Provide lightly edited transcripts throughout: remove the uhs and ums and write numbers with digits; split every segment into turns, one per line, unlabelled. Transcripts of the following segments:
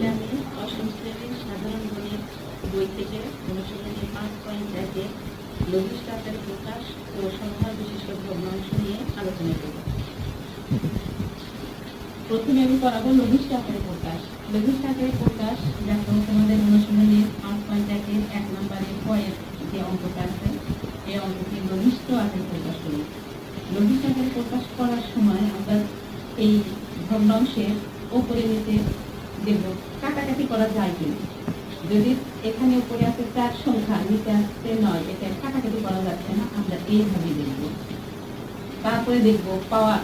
আমি অষ্টম শ্রেণীর সাধারণ গণিত বই থেকে অনুশীলনী 5.1 লঘিষ্ঠ আকারে প্রকাশ ও সংখ্যা বিশিষ্ট ভগ্নাংশ নিয়ে আলোচনা করব। প্রথমে আমি করাবো লঘিষ্ঠ আকারে প্রকাশ। লঘিষ্ঠ আকারে প্রকাশ দেখো তোমাদের অনুশীলনী 5.1 1 নম্বরে কয়ের যে অঙ্কটা আছে এই অঙ্ককে লঘিষ্ঠ আকারে প্রকাশ করি। লঘিষ্ঠ আকারে প্রকাশ করার সময় আমরা এই ভগ্নাংশের উপরে নিচে দেব কাটাকাটি করা যায় কিনা। যদি এখানে উপরে আছে 4 সংখ্যা, নিচে আছে 9, এটা কাটাকাটি করা যাচ্ছে না, আমরা এইভাবে দেখব। তারপরে দেখব পাওয়ার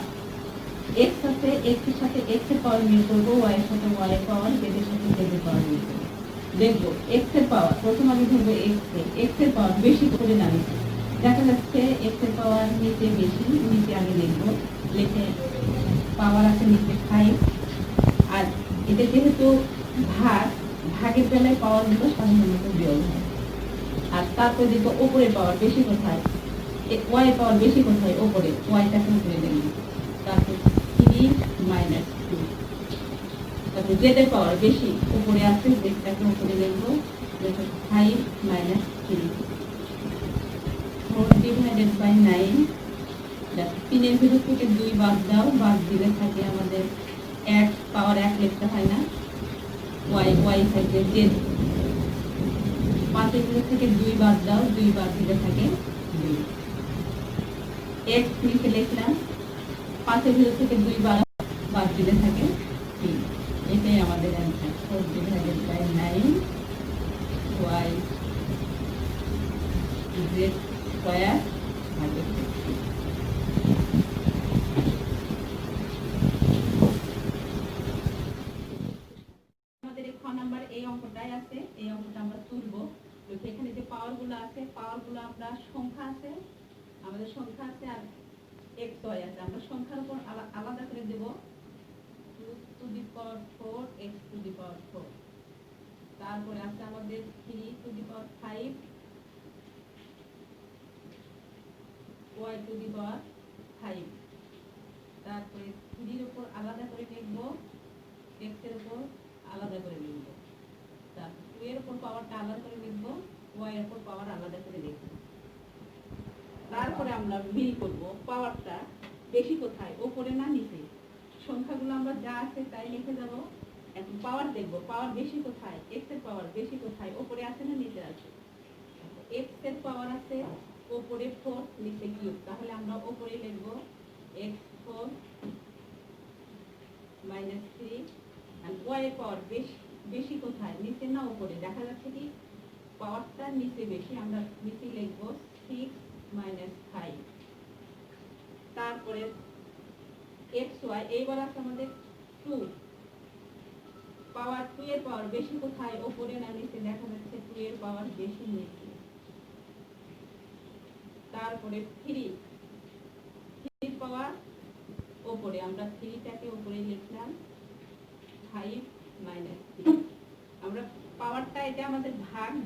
x আছে, x এর সাথে x এর পাওয়ার মিল করব, y এর সাথে y এর পাওয়ার, z এর সাথে z এর পাওয়ার মিল করব। দেখব x এর পাওয়ার, প্রথম আমি ধরব x এর পাওয়ার বেশি করে না নিচে, দেখা যাচ্ছে x এর পাওয়ার নিচে বেশি, নিচে আগে দেখব, লিখে পাওয়ার আছে নিচে 5। আর এটা যেহেতু ভাগের বেলায় পাওয়ার গুলো সাধারণত বিয়োগ হয়। আর তারপরে দেখবো উপরে পাওয়ার বেশি কোথায়, ওয়াই পাওয়ার বেশি কোথায়, উপরে ওয়াইটাকে উপরে দেখবো। তারপর 3 - 2, তারপর জেড এর পাওয়ার বেশি উপরে আছে, জেডটাকে উপরে দেখবো, 5 - 3, 4 / 9। 3 এর ভিতর থেকে 2 বাদ দাও, বাদ দিলে থাকে আমাদের 1 পাওয়ার 1 লিখতে হয় না, y থাকে z। 5 এর ভিতর থেকে 2 বাদ দাও, 2 বাদ দিলে থাকে 2। x নিচে লিখলাম, 5 এর ভিতর থেকে 2 বাদ দিলে থাকে 3। এটাই আমাদের অ্যান্সার, 4 / 9 y z স্কয়ার ভাগের 3। এই অঙ্কটাই আছে, এই অঙ্কটা আমরা তুলব। এখানে যে পাওয়ার গুলো আছে, পাওয়ার গুলো আমরা সংখ্যা আছে, আমাদের সংখ্যা আছে আর x y আছে, আমরা সংখ্যার উপর আলাদা করে দেব 2 to the power 4 x to the power 4। তারপরে আছে আমাদের 3 to the power 5 y to the power 5। তারপরে 3 এর উপর আলাদা করে লিখব, x এর উপর আলাদা করে লিখব, তারপর 2 এর উপর পাওয়ারটা আলাদা করে লিখব, y এর উপর পাওয়ার আলাদা করে লিখব। তারপরে আমরা মিল করব পাওয়ারটা বেশি কোথায়, উপরে না নিচে। সংখ্যাগুলো আমরা যা আছে তাই লিখে যাব। এখন পাওয়ার দেখব, পাওয়ার বেশি কোথায়, x এর পাওয়ার বেশি কোথায়, উপরে আছে না নিচে আছে। x এর পাওয়ার আছে উপরে 4, নিচে কিউব, তাহলে আমরা উপরে লিখব x4 - 3। আর y এর পাওয়ার বেশি কোথায়, নিচে না উপরে, দেখা যাচ্ছে কি পাওয়ারটা নিচে বেশি, আমরা নিচে লিখব 6 - 5। তারপরে xy, এইবার আছে আমাদের 2, পাওয়ার 2 এর পাওয়ার বেশি কোথায়, উপরে না নিচে, দেখা যাচ্ছে 2 এর পাওয়ার বেশি নিচে। তারপরে 3 এর পাওয়ার উপরে, আমরা 3টাকে উপরে লিখলাম 5 - 3। আমরা পাওয়ারটা, এটা আমাদের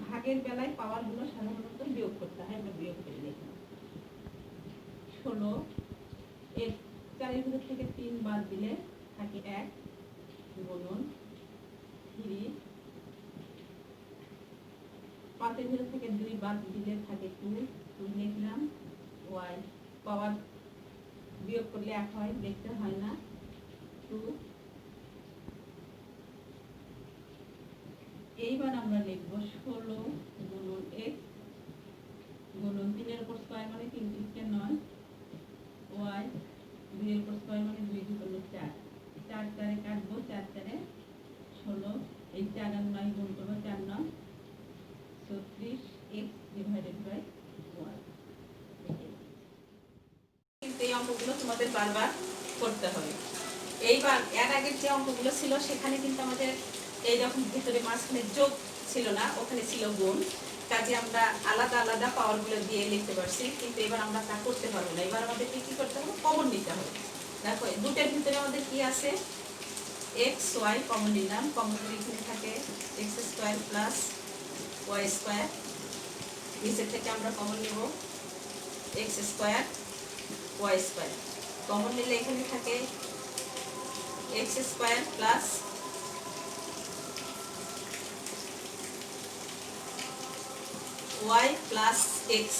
ভাগের বেলায় পাওয়ার গুলো সাধারণত বিয়োগ করতে হয়, আমরা বিয়োগ করে লিখলাম 16। এর 4 এর ভিতর থেকে 3 বাদ দিলে থাকে 1 গুণন 3। 5 এর ভিতর থেকে 2 বাদ দিলে থাকে 2 লিখলাম। y পাওয়ার বিয়োগ করলে 1 হয়, দেখতে হয় না, 2। এইবার আমরা লিখব 16 গুণন x গুণন 3 এর উপর স্কয়ার মানে 3 × 3 = 9, y 2 এর উপর স্কয়ার মানে 2 × 2 = 4, 4 4 এ কাটবো, 4 4 এ 16, এই 4 আর 9 গুণ করব, 4 9 36 x / 1। কিন্তু এই অঙ্কগুলো তোমাদের বারবার করতে হবে। এইবার এর আগের যে অঙ্কগুলো ছিল সেখানে কিন্তু আমাদের এই রকম ভিতরে মাঝখানে যোগ ছিল না, ওখানে ছিল গুণ, কাজে আমরা আলাদা আলাদা পাওয়ার গুলো দিয়ে লিখতে পারছি। কিন্তু এবার আমরা তা করতে পারবো না, এবার আমাদের কি করতে হবে, কমন নিতে হবে। দেখো দুটোর ভিতরে আমাদের কি আছে, x y কমন নিলাম, কমন এখানে থাকে x² + y², নিচের থেকে আমরা কমন নেব x² y² কমন নিলে এখানে থাকে x² + ওয়াই প্লাস এক্স।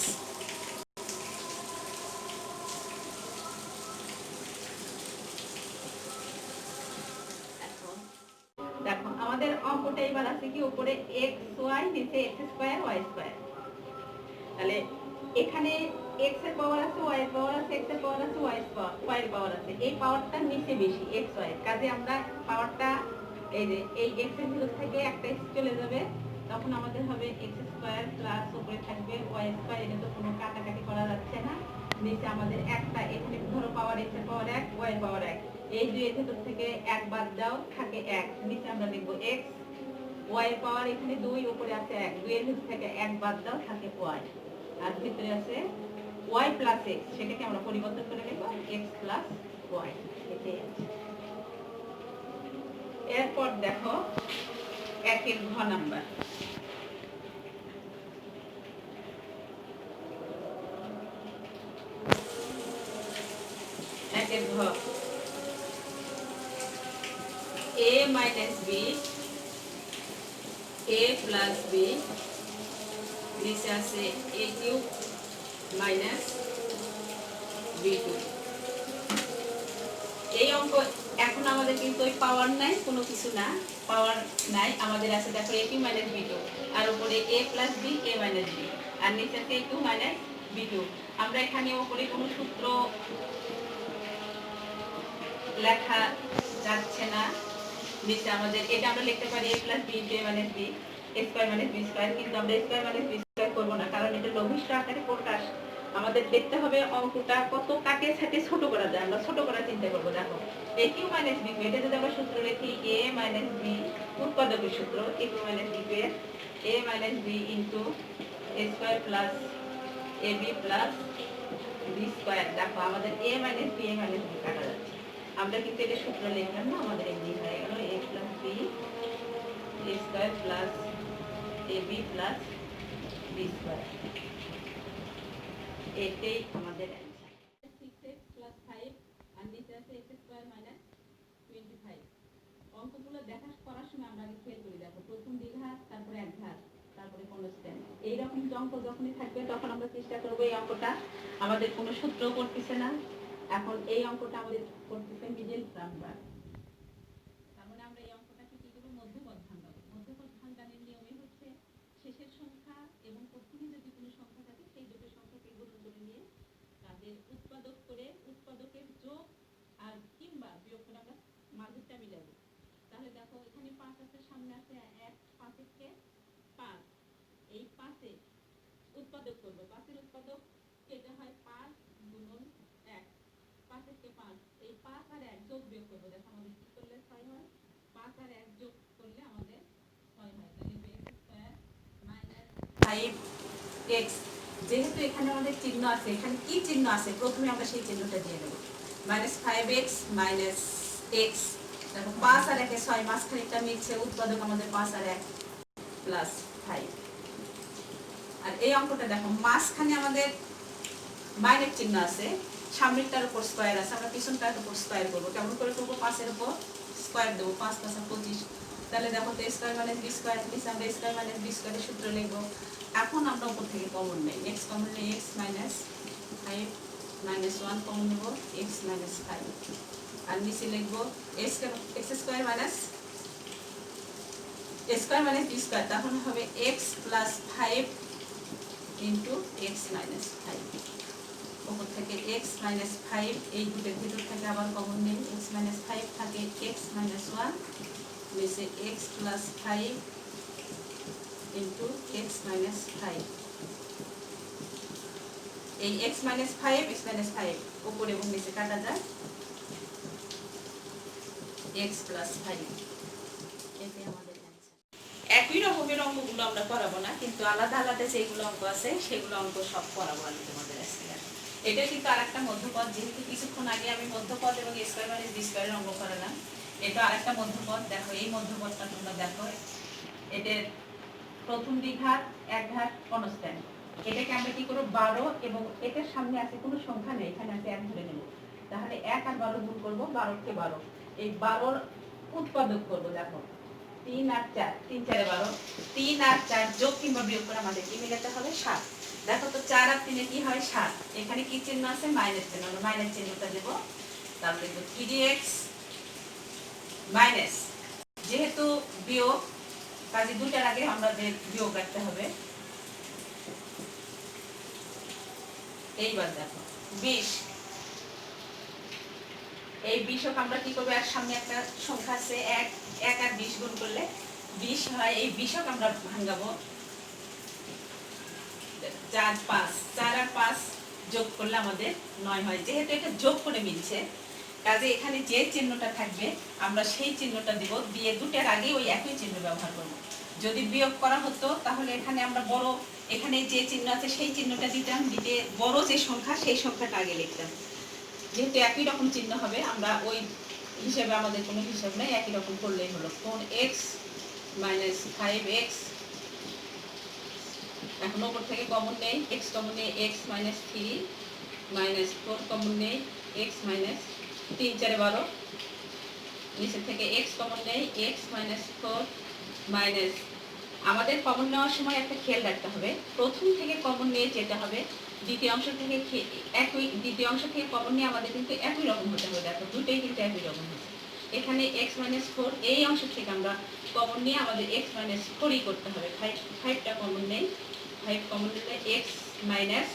দেখো আমাদের অঙ্কটা এবার আছে কি, উপরে এক্স ওয়াই, নিচে এক্স স্কোয়ার ওয়াই স্কোয়ার। তাহলে এখানে এক্স এর পাওয়ার আছে, ওয়াই এর পাওয়ার আছে, এক্স এর পাওয়ার আছে, ওয়াই এর পাওয়ার আছে। এই পাওয়ারটা নিচে বেশি এক্স ওয়াই, কাজে আমরা পাওয়ারটা এই যে এই এক্স এর ভিতর থেকে একটা এক্স চলে যাবে, তখন আমাদের হবে এক্স স্কোয়ার প্লাস উপরে থাকবে ওয়াই স্কোয়ার। এটা তো কোনো কাটাকাটি করা যাচ্ছে না। নিচে আমাদের একটা, এখানে ধরো পাওয়ার এক্স এর পাওয়ার 1, ওয়াই এর পাওয়ার 1, এই দুইয়ের ভিতর থেকে 1 বাদ দাও, থাকে 1। নিচে আমরা লিখবো এক্স, ওয়াই এর পাওয়ার এখানে 2, উপরে আছে 1, 2 এর ভিতর থেকে 1 বাদ দাও, থাকে ওয়াই। আর ভিতরে আছে ওয়াই প্লাস এক্স, সেটাকে আমরা পরিবর্তন করে লিখব এক্স প্লাস ওয়াই। এটাই আছে। এরপর দেখো একের ঘ নাম্বার। একের ঘ, a minus B, a plus B, নিচে আছে a cube minus B two. এই অঙ্ক এখন আমাদের কিন্তু ওই পাওয়ার নাই, কোনো কিছু না, পাওয়ার নাই। আমাদের আছে দেখো a cube minus B two, আর উপরে a plus B, a minus b, আর নিচে আছে a cube minus B two. আমরা এখানে উপরে কোনো সূত্র লেখা যাচ্ছে না। নিচে আমাদের এটা আমরা লিখতে পারি a plus B into a minus B, a square minus B square, কিন্তু আমরা a square minus B square করব না, কারণ এটা লঘিষ্ঠ আকারে প্রকাশ। আমাদের দেখতে হবে অঙ্কটা কত কাটে ছাটে ছোট করা যায়, আমরা ছোট করার চিন্তা করব। দেখো a কিউ মাইনাস বি, এটা যদি আমরা সূত্র লিখি a মাইনাস বি, উৎপাদকের সূত্র a কিউ মাইনাস বি এর a minus B into a square plus ab plus B square. দেখো আমাদের a minus B, a minus B কাটা যাচ্ছে। আমরা কিন্তু এটা সূত্র লিখলাম না, আমাদের এমনি হয়ে গেল a plus B a square plus ab plus B square. এটাই আমাদের অ্যানসার। 6x প্লাস 5 আর নিচে আছে x স্কয়ার মাইনাস 25। অঙ্কগুলো দেখা করার সময় আমরা আগে খেয়াল করি, দেখো প্রথম দ্বিঘাত, তারপরে একঘাত, তারপরে কনস্ট্যান্ট। এইরকম অঙ্ক যখনই থাকবে তখন আমরা চেষ্টা করবো এই অঙ্কটা আমাদের কোনো সূত্র করতেছে না। এখন এই অঙ্কটা আমাদের করতেছে মিডল নাম্বার, তার মানে আমরা এই অঙ্কটাকে কি করবো, মধ্যপদ ভাঙাবো। মধ্যপদ ভাঙানোর নিয়মই হচ্ছে শেষের সংখ্যা এবং প্রথমে যদি কোনো সংখ্যা থাকে সেই দুটো সংখ্যাকে গুণ করে নিয়ে তাদের উৎপাদক করে উৎপাদকের যোগ আর কিংবা বিয়োগ করে আমরা মাঝেরটা মিলাবো। তাহলে দেখো এখানে 5 আছে, সামনে আছে 1, 5 থেকে 5, এই 5 উৎপাদক করব। 5 এর উৎপাদক এটা হয় 5 গুণন 1, 5 থেকে 5, এই 5 আর 1 যোগ বিয়োগ করব। দেখো আমাদের কি করলে 6 হয়, 5 আর 1 যোগ করলে আমাদের 6 হয়। তাহলে x স্কয়ার মাইনাস 5x, যেহেতু এখানে আমাদের চিহ্ন আছে, এখানে কি চিহ্ন আছে প্রথমে আমরা সেই চিহ্নটা দিয়ে দেব। মাইনাস 5x মাইনাস x, দেখো 5 আর 1 এ 6, মাঝখানেটা মিলছে, উৎপাদক আমাদের 5 আর 1 প্লাস 5। আর এই অঙ্কটা দেখো মাঝখানে আমাদের মাইনাস চিহ্ন আছে, সামনেরটার উপর স্কয়ার আছে, আমরা পিছনটার উপর স্কয়ার করব। কেমন করে করব, 5 এর উপর স্কয়ার দেব, 5 5 25। তাহলে দেখো তো স্কয়ার মাইনাস বি স্কয়ার, নিচে আমরা স্কয়ার মাইনাস বি স্কয়ারের সূত্র লিখব। এখন আমরা উপর থেকে কমন নেই, x কমন নেই, x মাইনাস 5 মাইনাস 1 কমন নেব, x মাইনাস 5, আর নিচে লিখব x square minus square minus B square, তখন হবে x plus 5 into x minus 5। উপর থেকে x মাইনাস 5, এই দুটোর ভিতর থেকে আবার কমন নেই, x মাইনাস 5 থাকে x মাইনাস 1, নিচে x plus 5 into x minus 5। এই x মাইনাস 5, x মাইনাস 5 উপরে এবং নিচে কাটা যায়, x প্লাস 5। এটাই আমাদের অ্যানসার। একই রকমের অঙ্কগুলো আমরা করাবো না, কিন্তু আলাদা আলাদা যেগুলো অঙ্ক আছে সেগুলো অঙ্ক সব করাবো আমি তোমাদের আজকে। এটা কিন্তু আরেকটা মধ্যপদ, যেহেতু কিছুক্ষণ আগে আমি মধ্যপদ এবং স্কয়ার মাইনাস বি স্কয়ারের অঙ্ক করালাম, এটা আরেকটা মধ্যপদ। দেখো এই মধ্যপদটা তোমরা দেখো, এটার প্রথম দ্বিঘাত, একঘাত, কনস্ট্যান্ট। এটাকে আমরা কি করব, 12 এবং এটার সামনে আছে কোনো সংখ্যা নেই, এখানে আছে 1 ধরে নেব। তাহলে 1 আর 12 গুণ করব, 12 কে 12, এই 12 উৎপাদক করব। দেখো 3 আর 4 3 4 12 3 আর 4 যোগ কিংবা বিয়োগ করে আমাদের কি মেলাতে হবে 7। দেখো তো 4 আর 3 এ কি হয় 7, এখানে কি চিহ্ন আছে মাইনাস চিহ্ন, আমরা মাইনাস চিহ্নটা দেব। তাহলে লিখব 3x মাইনাস, যেহেতু বিয়োগ কাজে দুইটার আগে আমাদের বিয়োগ করতে হবে। এইবার দেখো 20, এই 20 আমরা কি করব, এর সামনে একটা সংখ্যা আছে 1, 1 আর 20 গুণ করলে 20 হয়। এই 20 আমরা ভাঙাবো 4 5, 4 আর 5 যোগ করলে আমাদের 9 হয়। যেহেতু এটা যোগ করে মিলছে, কাজে এখানে যে চিহ্নটা থাকবে আমরা সেই চিহ্নটা দিব, দিয়ে দুটার আগে ওই একই চিহ্ন ব্যবহার করব। যদি বিয়োগ করা হতো তাহলে এখানে আমরা বড়, এখানে যে চিহ্ন আছে সেই চিহ্নটা দিতাম, দিতে বড় যে সংখ্যা সেই সংখ্যাটা আগে লিখতাম। যেহেতু একই রকম চিহ্ন হবে, আমরা ওই হিসাবে আমাদের কোনো হিসাব নেই, একই রকম করলেই হলো। 4x মাইনাস 5x, এখন ওপর থেকে কমন নেই, x কমন নেই, x মাইনাস 3 মাইনাস 4 কমন নেই, x মাইনাস 3 4 12, নিচে থেকে x কমন নেই, x মাইনাস 4 মাইনাস, আমাদের কমন নেওয়ার সময় একটা খেয়াল রাখতে হবে, প্রথম থেকে কমন নিয়ে যেতে হবে, দ্বিতীয় অংশ থেকে দ্বিতীয় অংশ থেকে কমন নিয়ে আমাদের কিন্তু একই রকম হতে হবে। দেখো দুটোই কিন্তু একই রকম হচ্ছে। এখানে x মাইনাস 4 এই অংশ থেকে আমরা কমন নিয়ে আমাদের x মাইনাস 4ই করতে হবে। 5টা কমন নেই, 5 কমন নিলে x মাইনাস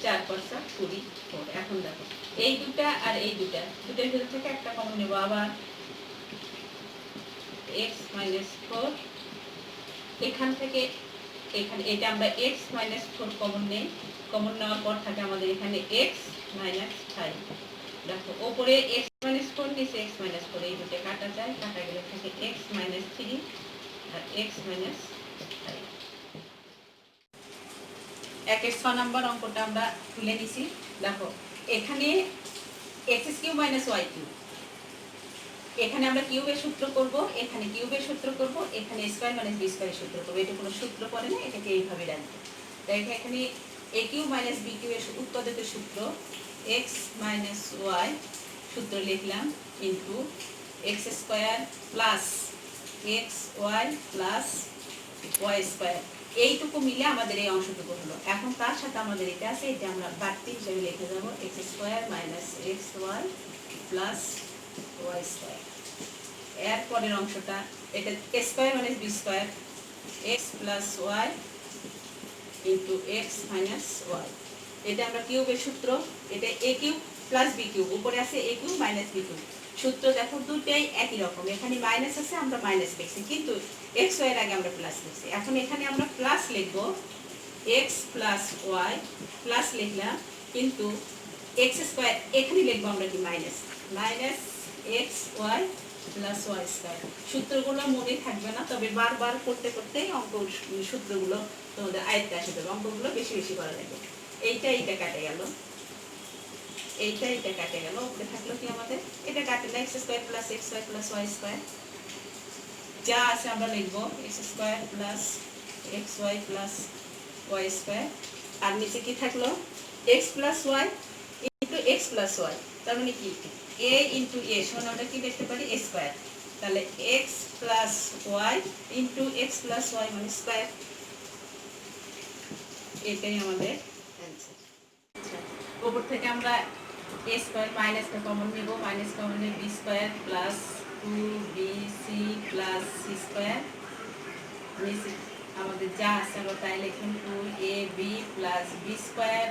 4 পয়সা 24। এখন দেখো এই দুটা আর এই দুটার ভিতর থেকে একটা কমন নেব, আবার x মাইনাস 4, এখান থেকে এখানে এটা আমরা x মাইনাস 4 কমন নেই, কমন নেওয়ার পর থাকে আমাদের এখানে x মাইনাস 5। দেখো ওপরে x মাইনাস 4, নিচে x মাইনাস 4, এই দুটো কাটা যায়, কাটা গেলে থাকে x মাইনাস 3 আর x মাইনাস 5। 6 নাম্বার অঙ্কটা আমরা তুলে নিছি। দেখো এখানে x cube minus y cube, এখানে আমরা কিউবের সূত্র করব, এখানে কিউবের সূত্র করব, এখানে স্কয়ার মাইনাস বি স্কয়ারের সূত্র করব। এটা কোনো সূত্র পড়ে না, এটাকে এইভাবে রাখবো। দেখো এখানে a কিউব মাইনাস b কিউবের উৎপাদিত সূত্র x মাইনাস y, সূত্র লিখলাম, into x square plus xy plus y square, এইটুকু মিলে আমাদের এই অংশটুকু হলো। এখন তার সাথে আমাদের এটা আছে, এটা আমরা বাড়তি হিসেবে লিখে যাব x square minus xy plus y স্কয়ার। এর পরের অংশটা এটা square minus B square, x plus y into x minus y। এটা আমরা কিউবের সূত্র, এটা a cube plus b cube, উপরে আছে a cube minus b cube. সূত্র দেখো দুটোই একই রকম, এখানে মাইনাস আছে আমরা মাইনাস লিখছি, কিন্তু x y এর আগে আমরা প্লাস লিখছি। এখন এখানে আমরা প্লাস লিখব x প্লাস y, প্লাস লিখলাম, কিন্তু x স্কয়ার এখানে লিখব আমরা কি minus, minus x y plus y square. সূত্রগুলো মনে থাকবে না, তবে বারবার করতে করতে অঙ্ক সূত্রগুলো তোমাদের আয়ত্তে আসে যাবে, অঙ্কগুলো বেশি বেশি করা লাগবে। এইটা কাটে গেল, এইটা কাটে গেল, উপরে থাকলো কি আমাদের, এটা কাটে না, x square plus xy plus y square, যা আছে আমরা লিখব x square plus xy plus y square, আর নিচে কি থাকলো x plus y into x plus y, তার মানে কি a ইনটু a সমান আমরা কি লিখতে পারি a স্কয়ার, তাহলে x plus y into x plus y মানে স্কয়ার। এটাই আমাদের অ্যানসার। আচ্ছা, উপর থেকে আমরা a স্কয়ার মাইনাসটা কমন নেব, মাইনাস কমন নিয়ে b square plus 2bc plus c square, নিচে আমাদের যা আছে আমরা তাই লিখুন 2ab প্লাস b স্কয়ার,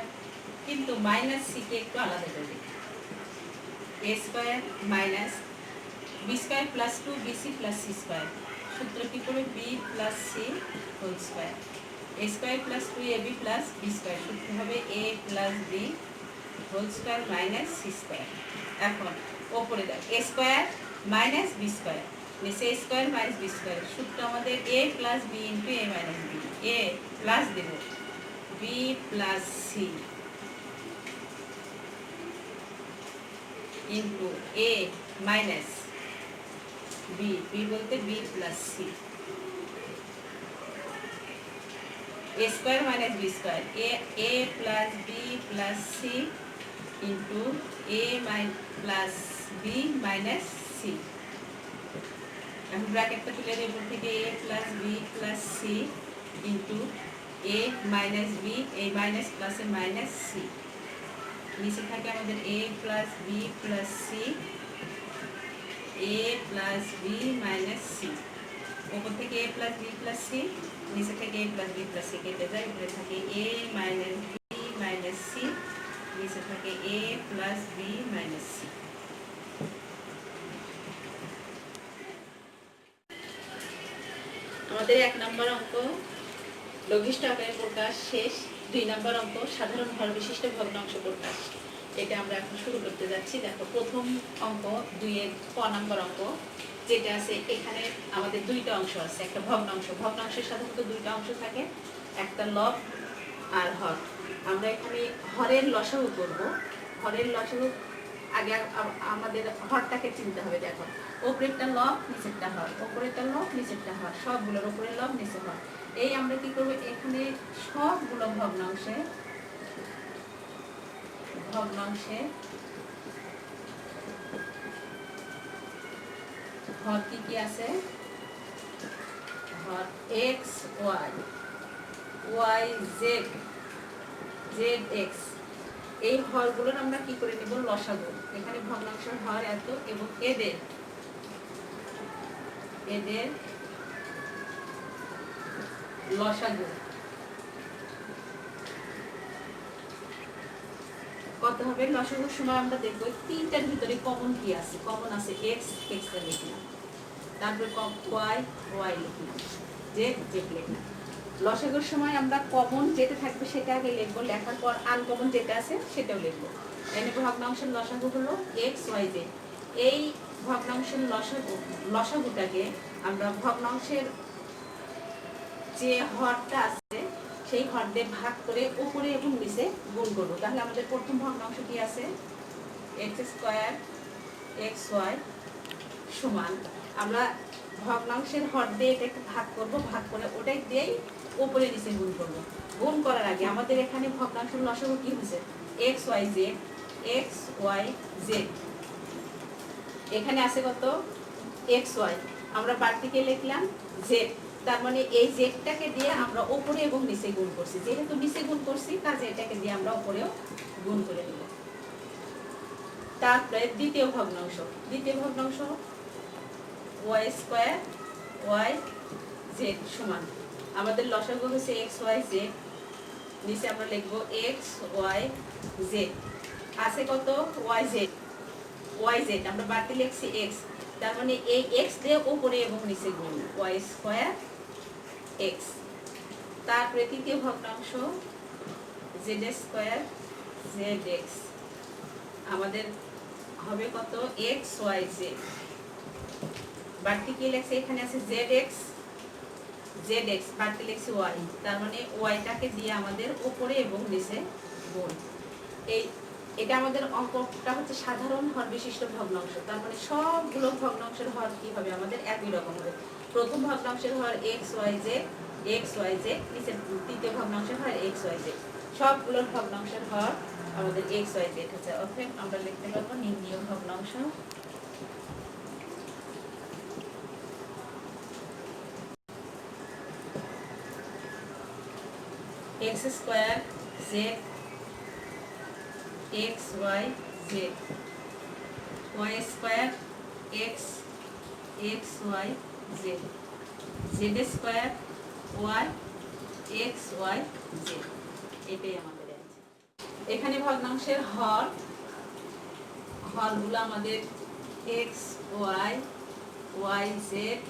কিন্তু মাইনাস c কে একটু আলাদা করে লিখি, a square minus b square plus 2bc plus c square, সূত্র কি করে b plus c whole square, a square plus 2ab plus b square, সূত্র হবে a plus b whole square minus c square. এখন উপরে দাও a square minus b square, নিচে a square minus b square, সূত্র আমাদের a plus b into a minus b, a plus দেব b plus c into a minus b, b বলতে b plus c, a square minus b square, a plus b plus c into a plus b minus c। এখন ব্র্যাকেটটা তুলে দেব থেকে a plus B plus C into a minus B, এই minus প্লাসে minus C, নিচে থাকে আমাদের a plus B plus C, a plus B minus C, ওপর থেকে a plus B plus C, নিচে থেকে a plus B plus C কেটে যায়, উপরে থাকে a minus B minus C, নিচে থাকে a plus B minus C. আমাদের 1 নম্বর অঙ্ক লঘিষ্ঠ আকারে প্রকাশ শেষ। 2 নম্বর অঙ্ক সাধারণ ভর বিশিষ্ট ভগ্নাংশ প্রকাশ, এটা আমরা এখন শুরু করতে যাচ্ছি। দেখো প্রথম অঙ্ক 2-এর ক নম্বর অঙ্ক যেটা আছে, এখানে আমাদের দুইটা অংশ আছে, একটা ভগ্নাংশ। ভগ্নাংশের সাধারণত দুইটা অংশ থাকে, একটা লব আর হর। আমরা এখানে হরের লসাগু করব। হরের লসাগু আগে আমাদের হরটাকে চিনতে হবে। দেখো উপরেরটা লব, নিচেরটা হর, উপরেরটা লব, নিচেরটা হর, সবগুলোর উপরে লব, নিচে হর। এই আমরা কি করব, এখানে সবগুলো ভগ্নাংশে হর কি কি আছে, হর x Y, Y Z, Z x, এই হরগুলোর আমরা কি করে নেব, লসাগু। এখানে ভগ্নাংশের হর এত এবং এদের লসাগু কত হবে। লসাগুর সময় আমরা দেখবো তিনটার ভিতরে কমন কি আছে। কমন আছে এক্স, এক্স লিখলাম, তারপরে ওয়াই, ওয়াই লিখলাম, জেড, জেড লিখলাম। লসাগুর সময় আমরা কমন যেটা থাকবে সেটা আগে লিখবো, লেখার পর আনকমন যেটা আছে সেটাও লিখবো। এখানে ভগ্নাংশের লসাগু হলো এক্স ওয়াই জেড। এই ভগ্নাংশের লসাগুটাকে আমরা ভগ্নাংশের যে হরটা আছে সেই হর দিয়ে ভাগ করে উপরে এবং নিচে গুণ করবো। তাহলে আমাদের প্রথম ভগ্নাংশ কি আছে, এক্স স্কোয়ার এক্স ওয়াই সমান, আমরা ভগ্নাংশের হর দিয়ে এটাকে ভাগ করব, ভাগ করে ওটাই দিয়েই উপরে নিচে গুণ করব। গুণ করার আগে আমাদের এখানে ভগ্নাংশের লসাগু কি হয়েছে, X Y Z, X Y Z. এখানে আছে কত, এক্স ওয়াই, আমরা বাড়তিকে লিখলাম জেড, তার মানে এই জেডটাকে দিয়ে আমরা উপরে এবং নিচে গুণ করছি। যেহেতু নিচে গুণ করছি কাজে এটাকে দিয়ে আমরা উপরেও গুণ করে দেব। তারপরে দ্বিতীয় ভগ্নাংশ ওয়াই স্কোয়ার ওয়াই জেড সমান, আমাদের লসাগু হচ্ছে এক্স ওয়াই জেড, নিচে আমরা লিখবো এক্স ওয়াই জেড, আছে কত ওয়াই জেড, ওয়াই জেড আমরা বাড়তি লিখছি এক্স, তার মানে এই এক্স দিয়ে উপরে এবং নিচে গুণ, ওয়াই স্কোয়ার এক্স। তারপরে তৃতীয় ভগ্নাংশ জেড স্কোয়ার জেড এক্স, আমাদের হবে কত এক্স ওয়াই জেড, বাড়তি কি লেখছে, এখানে আছে জেড এক্স, বাড়তি লেখছে ওয়াই, তার মানে ওয়াইটাকে দিয়ে আমাদের উপরে এবং নিচে গুণ। এটা আমাদের অঙ্কটা হচ্ছে সাধারণ হর বিশিষ্ট ভগ্নাংশ, তার মানে সবগুলো ভগ্নাংশের হর কি হবে, আমাদের একই রকম হবে। প্রথম ভগ্নাংশের হর এক্স ওয়াই জেড, নিচে তৃতীয় ভগ্নাংশের হর এক্স ওয়াই জেড, সবগুলোর ভগ্নাংশের হর আমাদের এক্স ওয়াই জেড হচ্ছে। অর্থাৎ আমরা লিখতে পারবো নির্ণীয় ভগ্নাংশ x square Z X Y Z, Y square X X Y Z, Z square Y X Y Z, এটাই আমাদের অ্যান্সার। এখানে ভগ্নাংশের হরগুলো আমাদের X Y Y Z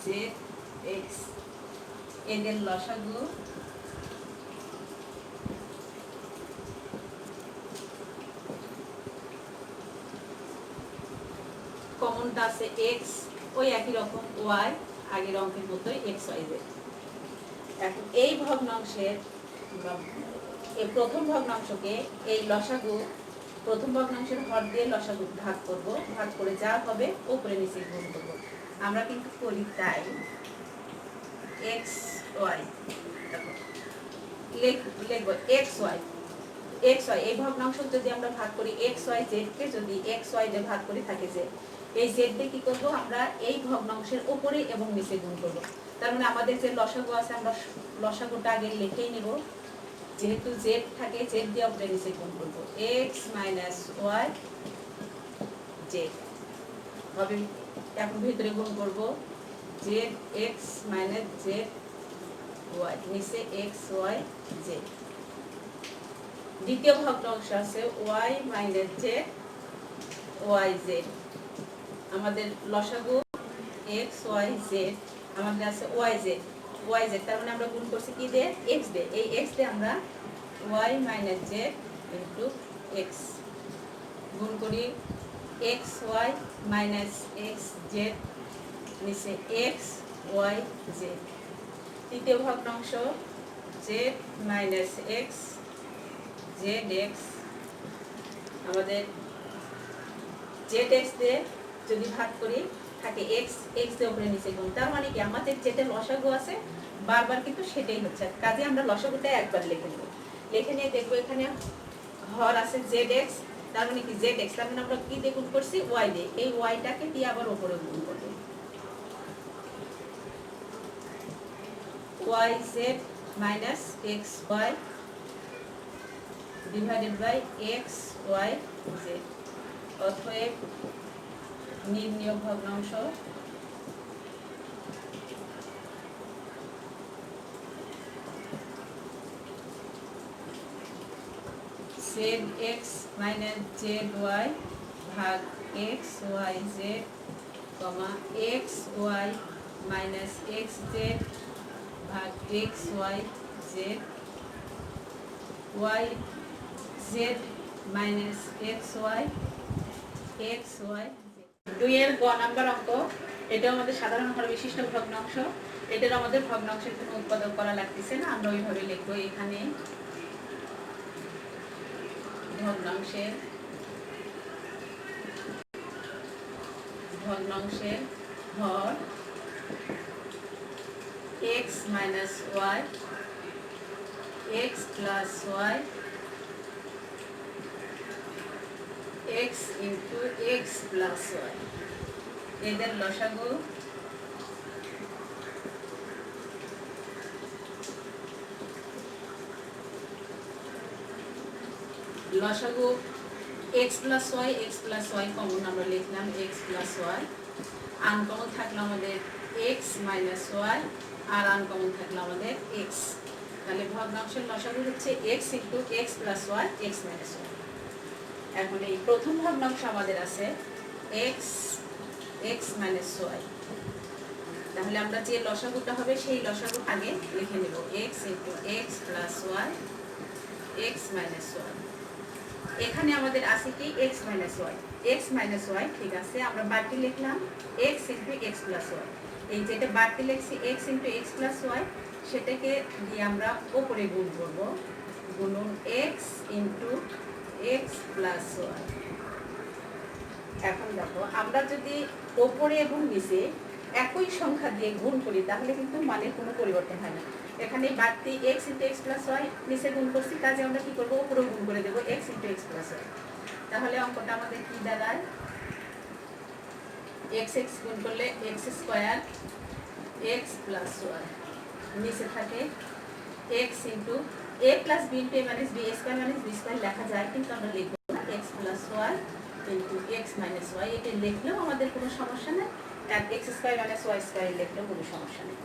Z X, এদের লসাগু কমনটা আছে এক্স, ওই একই রকম ওয়াই, আগের অঙ্কের মতোই এক্স ওয়াই জেড। এখন এই ভগ্নাংশের এই প্রথম ভগ্নাংশকে এই লসাগু, প্রথম ভগ্নাংশের হর দিয়ে লসাগু ভাগ করব, ভাগ করে যা হবে উপরে নিচে গুণ করব। আমরা কিন্তু করি তাই এক্স ওয়াই লিখবো এক্স ওয়াই, এই ভগ্নাংশ যদি আমরা ভাগ করি এক্স ওয়াই জেড কে যদি এক্স ওয়াই দিয়ে ভাগ করি থাকে যে
এই জেড দিয়ে কি করব, আমরা এই ভগ্নাংশের উপরে এবং নিচে গুণ করব। তার মানে আমাদের যে লসাগু আছে আমরা লসাগুটা আগে লিখেই নিব। যেহেতু জেড থাকে, জেড দিয়ে উপরে নিচে গুণ করব। এক্স মাইনাস ওয়াই জেড হবে। এখন ভিতরে গুণ করব Z x minus Z Y, নিচে এক্স ওয়াই জেড। দ্বিতীয় ভগ্নাংশ আছে Y minus Z Y Z. আমাদের লসাগু এক্স ওয়াই জেড, আমাদের আছে ওয়াই জেড ওয়াই জেড। তার মানে আমরা গুণ করছি কি দিয়ে, এক্স দিয়ে। এই এক্স দিয়ে আমরা Y minus Z into X গুণ করি X Y minus x Z, নিচে এক্স ওয়াই জেড। তৃতীয় ভগ্নাংশ Z minus x Z X, আমাদের জেড এক্স দিয়ে যদি ভাগ করি থাকে এক্স, এক্স দিয়ে উপরে নিচে গুণ। তার মানে কি আমাদের যেটা লসাগু আছে বারবার কিন্তু সেটাই হচ্ছে, কাজে আমরা লসাগুটা একবার লিখে নেব। লিখে নিয়ে দেখবো এখানে হর আছে জেড এক্স, তার মানে কি জেড এক্স, তার মানে আমরা কি দিয়ে গুণ করছি, ওয়াই দিয়ে। এই ওয়াইটাকে দিয়ে আবার উপরে গুণ করবো, y z minus x y divided by x Y z. অতএব নির্ণীয় ভগ্নাংশ z x minus Z y ভাগ x Y z comma x Y minus x z ভাগ x Y Z, Y z minus x y দুইয়ের গ number অঙ্ক। এটা আমাদের সাধারণ হর বিশিষ্ট ভগ্নাংশ। এটার আমাদের ভগ্নাংশের কোনো উৎপাদক করা লাগতেছে না, আমরা ওইভাবে লিখবো। এখানে ভগ্নাংশের হর x minus y x plus Y x into x plus y. এদের লসাগু এক্স প্লাস ওয়াই কমন আমরা লিখলাম এক্স প্লাস ওয়াই, আনকমন থাকলো আমাদের এক্স মাইনাস ওয়াই, আর আনকমন থাকলো আমাদের এক্স। তাহলে ভগ্নাংশের লসাগু হচ্ছে X into x plus Y x minus Y. এখন এই প্রথম ভগ্নাংশ আমাদের আছে এক্স এক্স মাইনাস ওয়াই, তাহলে আমরা যে লসাগুটা হবে সেই লসাগু আগে লিখে নেব X into x plus Y x minus Y. এখানে আমাদের আছে কি এক্স মাইনাস ওয়াই, ঠিক আছে, আমরা বাড়তি লিখলাম X into x plus Y. এই যেটা বাড়তি লিখছি X into x plus Y, সেটাকে দিয়ে আমরা ওপরে গুণ করব, গুণন X into x plus Y. এখন দেখো আমরা যদি ওপরে এবং নিচে একই সংখ্যা দিয়ে গুণ করি তাহলে কিন্তু মানের কোনো পরিবর্তন হয় না। এখানে বাড়তি X into x plus Y নিচে গুণ করছি, কাজে আমরা কি করবো, উপরে গুণ করে দেবো x into x plus y. তাহলে অঙ্কটা আমাদের কি দাঁড়ায়, এক্স এক্স গুণ করলে x square x plus Y, নিচে থাকে x into a plus B into a minus B, minus b square লেখা যায় কিন্তু আমরা লিখবো না, x plus Y into x minus y. এটা লিখলেও আমাদের কোনো সমস্যা নেই, x square minus y square লিখলেও কোনো সমস্যা নেই।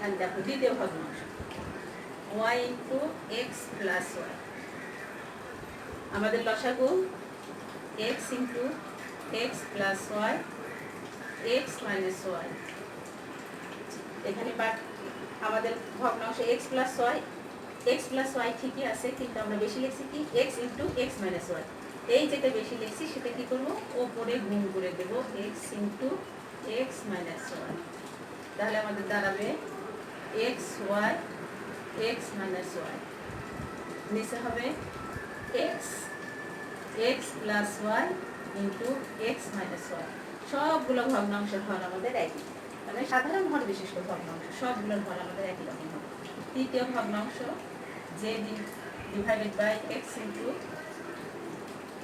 আর দেখো দ্বিতীয় ভগ্নাংশ Y into x plus Y, আমাদের লসাগু X into x plus Y x minus Y. এখানে আমাদের ভগ্নাংশ এক্স প্লাস ওয়াই ঠিকই আছে, কিন্তু আমরা বেশি লিখছি কি X into x minus Y. এই যেটা বেশি লিখছি সেটা কি করবো, ওপরে গুণ করে দেবো x into x minus Y. তাহলে আমাদের দাঁড়াবে X Y x minus Y, নিচে হবে X X plus Y into x minus Y. সবগুলো ভগ্নাংশের হর আমাদের একই, মানে সাধারণ হর বিশিষ্ট ভগ্নাংশ সবগুলোর হর আমাদের একই রকম হবে। তৃতীয় ভগ্নাংশ Z divided by X into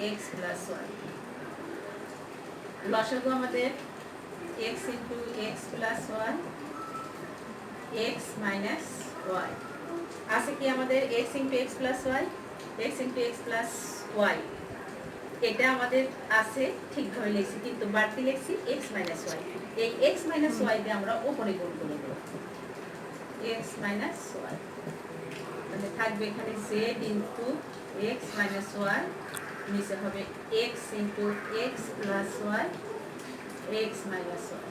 x plus Y. লসাগু আমাদের x into x plus Y x minus Y আছে কি আমাদের x into x plus Y x into x plus Y এটা আমাদের আছে ঠিকভাবে লিখছি, কিন্তু বাড়তি লিখছি এক্স মাইনাস ওয়াই। এই এক্স মাইনাস ওয়াই দিয়ে আমরা উপরে গুণ করে দেবো এক্স মাইনাস ওয়াই, তাহলে থাকবে এখানে z into x minus Y, নিচে হবে x into x plus Y x minus y.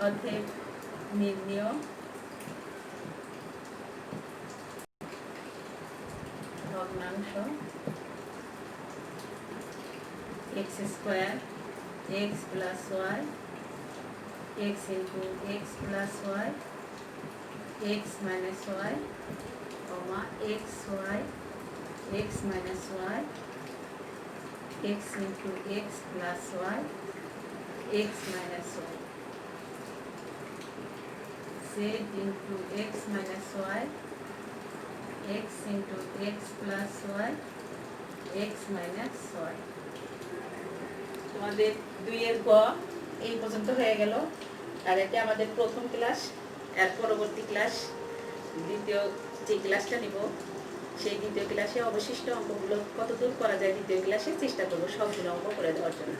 অতএব নির্ণয় ভগ্নাংশ x square x plus Y x into x plus Y x minus y comma x Y x minus y x into x plus Y x minus y z into x minus y x into x plus Y x minus y. তোমাদের 2 এর গ এই পর্যন্ত হয়ে গেল। আর এটা আমাদের প্রথম ক্লাস। এর পরবর্তী ক্লাস দ্বিতীয় যে ক্লাসটা নিব সেই দ্বিতীয় ক্লাসে অবশিষ্ট অঙ্কগুলো কতদূর করা যায় দ্বিতীয় ক্লাসে চেষ্টা করবো সবগুলো অঙ্ক করে দেওয়ার জন্য।